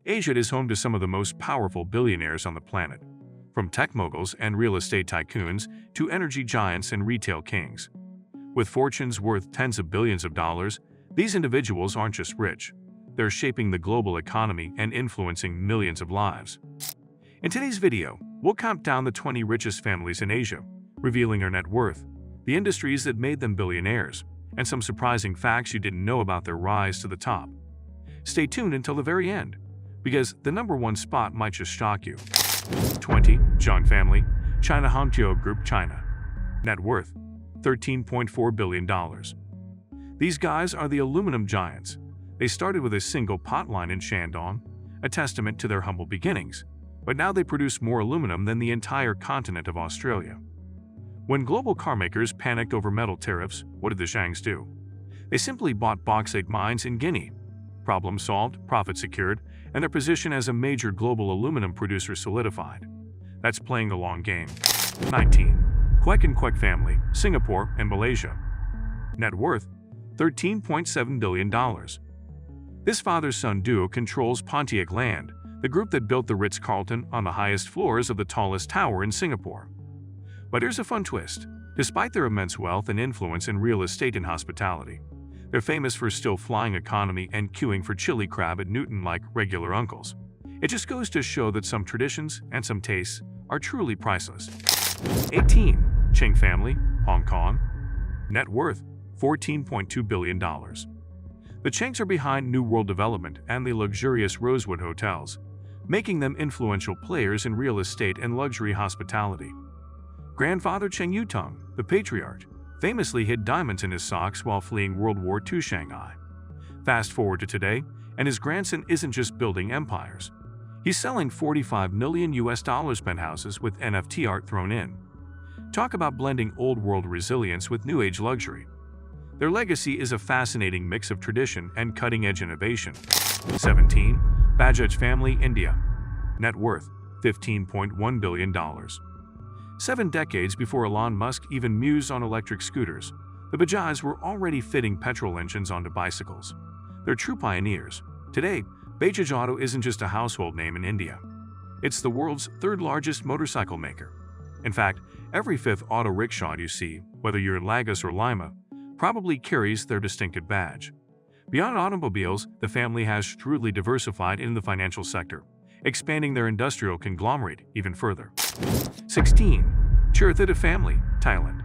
Asia is home to some of the most powerful billionaires on the planet, from tech moguls and real estate tycoons to energy giants and retail kings. With fortunes worth tens of billions of dollars, these individuals aren't just rich. They're shaping the global economy and influencing millions of lives. In today's video, we'll count down the 20 richest families in Asia, revealing their net worth, the industries that made them billionaires, and some surprising facts you didn't know about their rise to the top. Stay tuned until the very end, because the number one spot might just shock you. 20. Zhang family, China Hongqiu Group China. Net worth, $13.4 billion. These guys are the aluminum giants. They started with a single pot line in Shandong, a testament to their humble beginnings, but now they produce more aluminum than the entire continent of Australia. When global carmakers panicked over metal tariffs, what did the Zhangs do? They simply bought bauxite mines in Guinea. Problem solved, profit secured, and their position as a major global aluminum producer solidified. That's playing the long game. 19. Kwok and Kwok family, Singapore and Malaysia. Net worth, $13.7 billion. This father-son duo controls Pontiac Land, the group that built the Ritz-Carlton on the highest floors of the tallest tower in Singapore. But here's a fun twist. Despite their immense wealth and influence in real estate and hospitality, they're famous for still flying economy and queuing for chili crab at Newton like regular uncles. It just goes to show that some traditions and some tastes are truly priceless. 18. Cheng family, Hong Kong. Net worth, $14.2 billion. The Chengs are behind New World Development and the luxurious Rosewood hotels, making them influential players in real estate and luxury hospitality. Grandfather Cheng Yutong, the patriarch, famously hid diamonds in his socks while fleeing World War II Shanghai. Fast forward to today, and his grandson isn't just building empires. He's selling $45 million penthouses with NFT art thrown in. Talk about blending old-world resilience with new-age luxury. Their legacy is a fascinating mix of tradition and cutting-edge innovation. 17. Bajaj family, India. Net worth, $15.1 billion. 7 decades before Elon Musk even mused on electric scooters, the Bajajs were already fitting petrol engines onto bicycles. They're true pioneers. Today, Bajaj Auto isn't just a household name in India. It's the world's third-largest motorcycle maker. In fact, every fifth auto rickshaw you see, whether you're in Lagos or Lima, probably carries their distinctive badge. Beyond automobiles, the family has shrewdly diversified in the financial sector, expanding their industrial conglomerate even further. 16. Cherthida family, Thailand.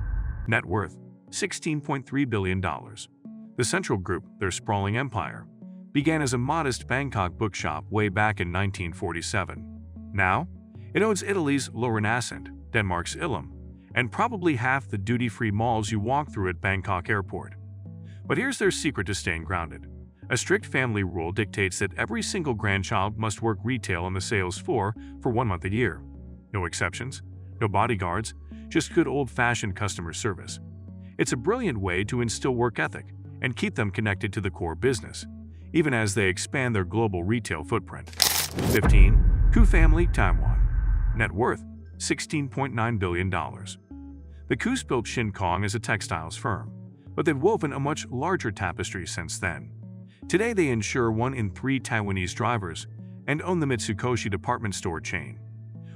Net worth, $16.3 billion. The Central Group, their sprawling empire, began as a modest Bangkok bookshop way back in 1947. Now, it owns Italy's Le Renascent, Denmark's Ilum, and probably half the duty-free malls you walk through at Bangkok Airport. But here's their secret to staying grounded. A strict family rule dictates that every single grandchild must work retail on the sales floor for 1 month a year. No exceptions, no bodyguards, just good old-fashioned customer service. It's a brilliant way to instill work ethic and keep them connected to the core business, even as they expand their global retail footprint. 15. Koo family, Taiwan. Net worth, $16.9 billion. The Koos built Shin Kong as a textiles firm, but they've woven a much larger tapestry since then. Today they insure 1 in 3 Taiwanese drivers and own the Mitsukoshi department store chain.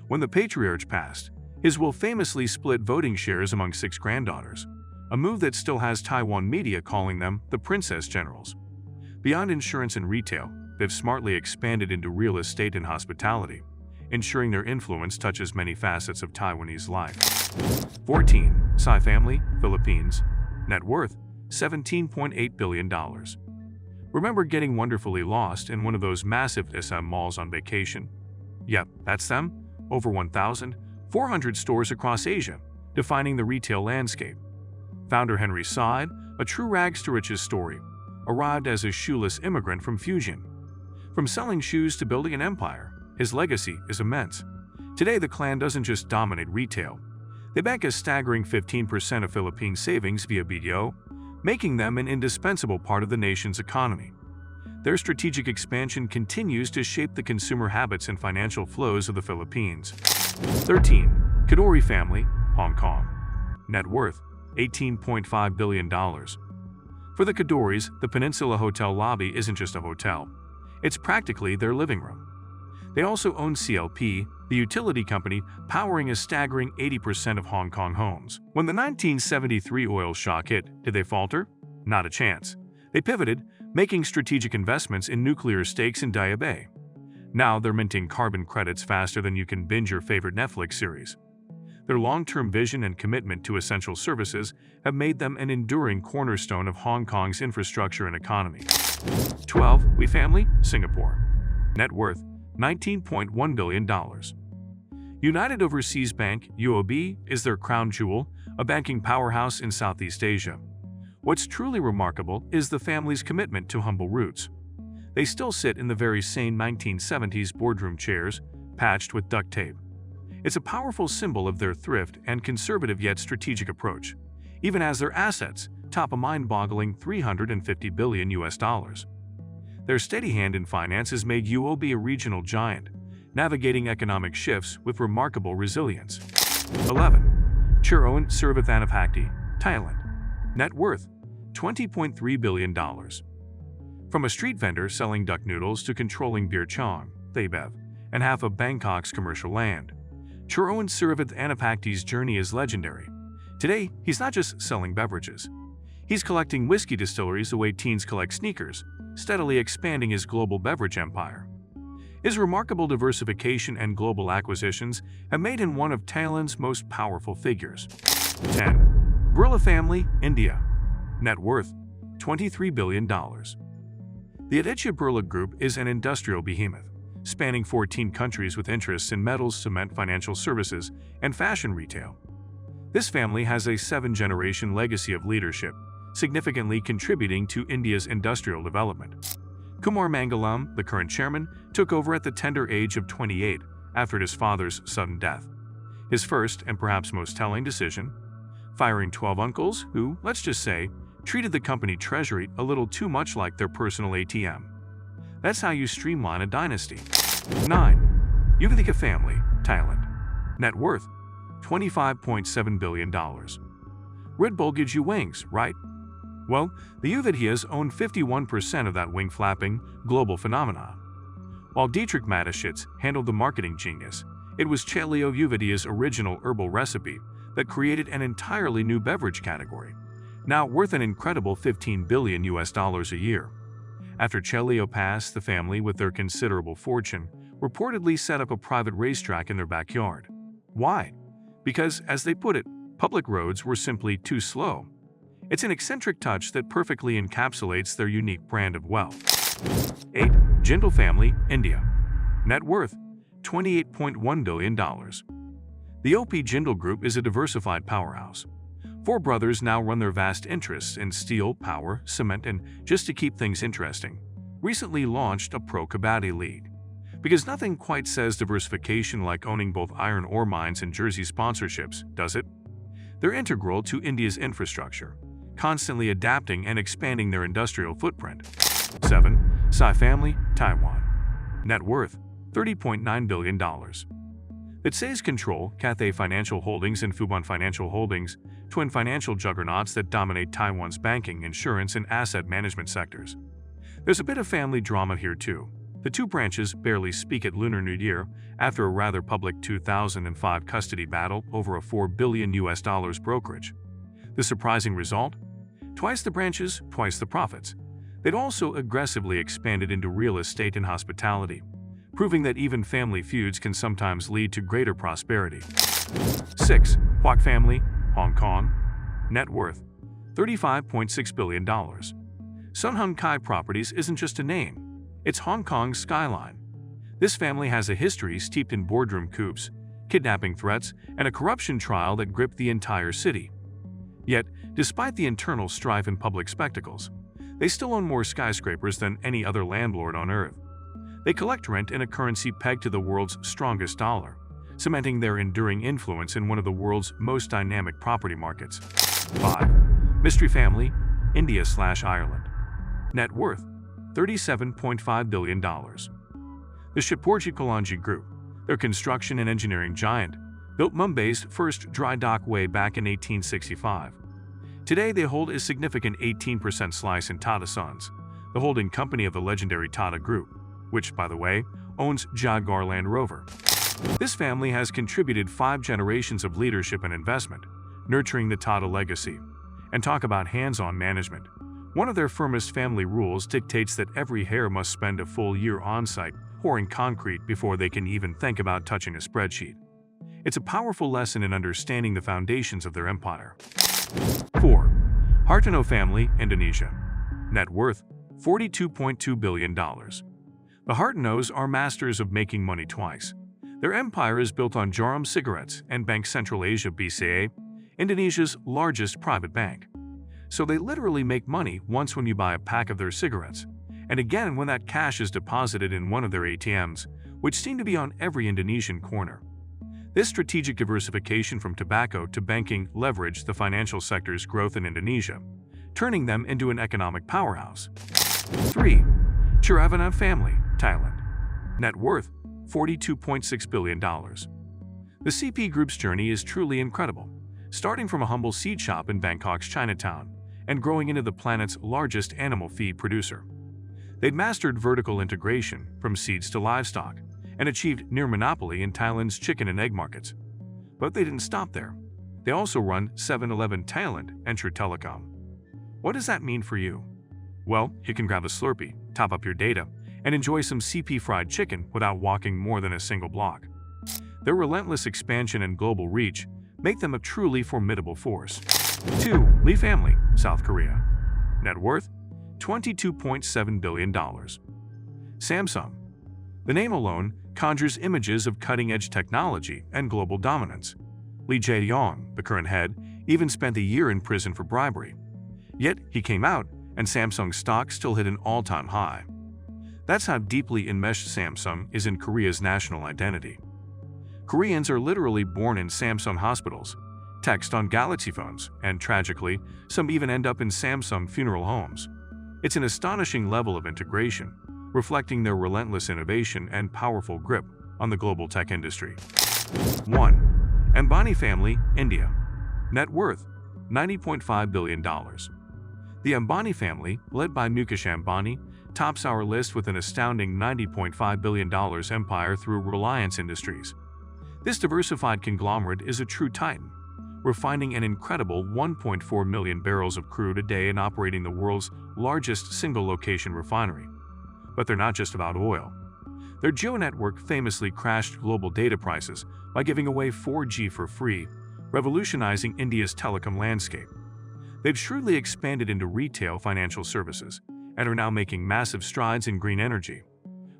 When the patriarch passed, his will famously split voting shares among 6 granddaughters, a move that still has Taiwan media calling them the Princess Generals. Beyond insurance and retail, they've smartly expanded into real estate and hospitality, ensuring their influence touches many facets of Taiwanese life. 14. Tsai family, Philippines. Net worth, $17.8 billion. Remember getting wonderfully lost in one of those massive SM malls on vacation? Yep, that's them. Over 1,400 stores across Asia, defining the retail landscape. Founder Henry Tsai, a true rags-to-riches story, arrived as a shoeless immigrant from Fujian. From selling shoes to building an empire, his legacy is immense. Today, the clan doesn't just dominate retail. They bank a staggering 15% of Philippine savings via BDO, making them an indispensable part of the nation's economy. Their strategic expansion continues to shape the consumer habits and financial flows of the Philippines. 13. Kadoorie family, Hong Kong. Net worth, $18.5 billion. For the Kadoories, the Peninsula Hotel lobby isn't just a hotel. It's practically their living room. They also own CLP, the utility company powering a staggering 80% of Hong Kong homes. When the 1973 oil shock hit, did they falter? Not a chance. They pivoted, making strategic investments in nuclear stakes in Daya Bay. Now they're minting carbon credits faster than you can binge your favorite Netflix series. Their long-term vision and commitment to essential services have made them an enduring cornerstone of Hong Kong's infrastructure and economy. 12. Wee Family, Singapore. Net worth $19.1 billion. United Overseas Bank, UOB, is their crown jewel, a banking powerhouse in Southeast Asia. What's truly remarkable is the family's commitment to humble roots. They still sit in the very same 1970s boardroom chairs, patched with duct tape. It's a powerful symbol of their thrift and conservative yet strategic approach, even as their assets top a mind-boggling $350 billion. Their steady hand in finance has made UOB a regional giant, navigating economic shifts with remarkable resilience. 11. Charoen Surivathanapakdi, Thailand. Net worth $20.3 billion. From a street vendor selling duck noodles to controlling Bir Chong, Thaybev, and half of Bangkok's commercial land, Charoen Surivathanapakdi's journey is legendary. Today, he's not just selling beverages. He's collecting whiskey distilleries the way teens collect sneakers, steadily expanding his global beverage empire. His remarkable diversification and global acquisitions have made him one of Thailand's most powerful figures. 10. Birla Family, India. Net worth $23 billion. The Aditya Birla Group is an industrial behemoth, spanning 14 countries with interests in metals, cement, financial services, and fashion retail. This family has a 7-generation legacy of leadership, significantly contributing to India's industrial development. Kumar Mangalam, the current chairman, took over at the tender age of 28 after his father's sudden death. His first and perhaps most telling decision? Firing 12 uncles who, let's just say, treated the company treasury a little too much like their personal ATM. That's how you streamline a dynasty. 9. Yuvathika Family, Thailand. Net worth $25.7 billion. Red Bull gives you wings, right? Well, the Yuvathias own 51% of that wing-flapping global phenomenon. While Dietrich Mateschitz handled the marketing genius, it was Chelio Yuvathia's original herbal recipe that created an entirely new beverage category, now worth an incredible $15 billion a year. After Chelio passed, the family, with their considerable fortune, reportedly set up a private racetrack in their backyard. Why? Because, as they put it, public roads were simply too slow. It's an eccentric touch that perfectly encapsulates their unique brand of wealth. 8. Jindal Family, India. Net worth $28.1 billion. The O.P. Jindal Group is a diversified powerhouse. 4 brothers now run their vast interests in steel, power, cement, and, just to keep things interesting, recently launched a pro kabaddi league. Because nothing quite says diversification like owning both iron ore mines and jersey sponsorships, does it? They're integral to India's infrastructure, constantly adapting and expanding their industrial footprint. 7. Tsai Family, Taiwan. Net worth $30.9 billion. The Tsais control Cathay Financial Holdings and Fubon Financial Holdings, twin financial juggernauts that dominate Taiwan's banking, insurance, and asset management sectors. There's a bit of family drama here too. The 2 branches barely speak at Lunar New Year after a rather public 2005 custody battle over a $4 billion brokerage. The surprising result? Twice the branches, twice the profits. They'd also aggressively expanded into real estate and hospitality, proving that even family feuds can sometimes lead to greater prosperity. 6. Kwok Family, Hong Kong. Net worth $35.6 billion. Sun Hung Kai Properties isn't just a name. It's Hong Kong's skyline. This family has a history steeped in boardroom coups, kidnapping threats, and a corruption trial that gripped the entire city. Yet, despite the internal strife and public spectacles, they still own more skyscrapers than any other landlord on Earth. They collect rent in a currency pegged to the world's strongest dollar, cementing their enduring influence in one of the world's most dynamic property markets. 5. Mystery Family, India/Ireland. Net worth $37.5 billion. The Shipporji Kalanji Group, their construction and engineering giant, built Mumbai's first dry dock way back in 1865. Today, they hold a significant 18% slice in Tata Sons, the holding company of the legendary Tata Group, which, by the way, owns Jaguar Land Rover. This family has contributed 5 generations of leadership and investment, nurturing the Tata legacy. And talk about hands-on management. One of their firmest family rules dictates that every heir must spend a full year on-site pouring concrete before they can even think about touching a spreadsheet. It's a powerful lesson in understanding the foundations of their empire. 4. Hartono family, Indonesia. Net worth, $42.2 billion. The Hartonos are masters of making money twice. Their empire is built on Jarum cigarettes and Bank Central Asia BCA, Indonesia's largest private bank. So they literally make money once when you buy a pack of their cigarettes, and again when that cash is deposited in one of their ATMs, which seem to be on every Indonesian corner. This strategic diversification from tobacco to banking leveraged the financial sector's growth in Indonesia, turning them into an economic powerhouse. 3. Chiravana family, Thailand. Net worth, $42.6 billion. The CP Group's journey is truly incredible, starting from a humble seed shop in Bangkok's Chinatown and growing into the planet's largest animal feed producer. They'd mastered vertical integration from seeds to livestock and achieved near monopoly in Thailand's chicken and egg markets. But they didn't stop there. They also run 7-Eleven Thailand and True Telecom. What does that mean for you? Well, you can grab a Slurpee, top up your data, and enjoy some CP fried chicken without walking more than a single block. Their relentless expansion and global reach make them a truly formidable force. 2. Lee family, South Korea. Net worth, $22.7 billion. Samsung. The name alone conjures images of cutting-edge technology and global dominance. Lee Jae-yong, the current head, even spent a year in prison for bribery. Yet he came out, and Samsung's stock still hit an all-time high. That's how deeply enmeshed Samsung is in Korea's national identity. Koreans are literally born in Samsung hospitals, text on Galaxy phones, and tragically, some even end up in Samsung funeral homes. It's an astonishing level of integration, reflecting their relentless innovation and powerful grip on the global tech industry. 1. Ambani family, India. Net worth, $90.5 billion. The Ambani family, led by Mukesh Ambani, tops our list with an astounding $90.5 billion empire through Reliance Industries. This diversified conglomerate is a true titan, refining an incredible 1.4 million barrels of crude a day and operating the world's largest single-location refinery. But they're not just about oil. Their Jio network famously crashed global data prices by giving away 4G for free, revolutionizing India's telecom landscape. They've shrewdly expanded into retail financial services and are now making massive strides in green energy.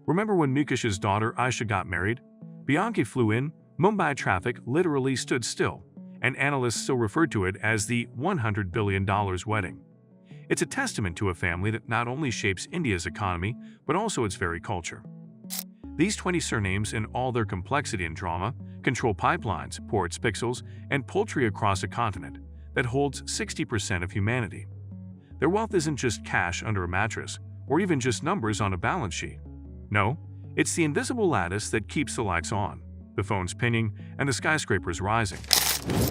Remember when Mukesh's daughter Aisha got married? Bianchi flew in, Mumbai traffic literally stood still, and analysts still refer to it as the $100 billion wedding. It's a testament to a family that not only shapes India's economy, but also its very culture. These 20 surnames, in all their complexity and drama, control pipelines, ports, pixels, and poultry across a continent that holds 60% of humanity. Their wealth isn't just cash under a mattress, or even just numbers on a balance sheet. No, it's the invisible lattice that keeps the lights on, the phones pinging, and the skyscrapers rising.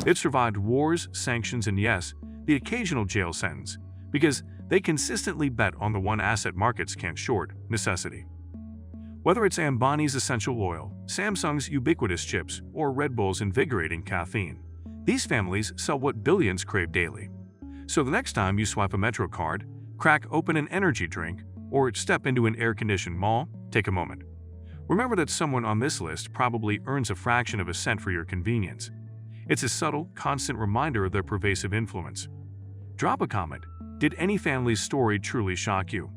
It survived wars, sanctions, and yes, the occasional jail sentence, because they consistently bet on the one asset markets can't short, necessity. Whether it's Ambani's essential oil, Samsung's ubiquitous chips, or Red Bull's invigorating caffeine, these families sell what billions crave daily. So the next time you swipe a Metro card, crack open an energy drink, or step into an air-conditioned mall, take a moment. Remember that someone on this list probably earns a fraction of a cent for your convenience. It's a subtle, constant reminder of their pervasive influence. Drop a comment. Did any family's story truly shock you?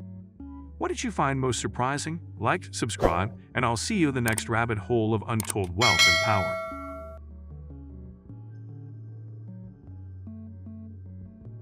What did you find most surprising? Like, subscribe, and I'll see you in the next rabbit hole of untold wealth and power.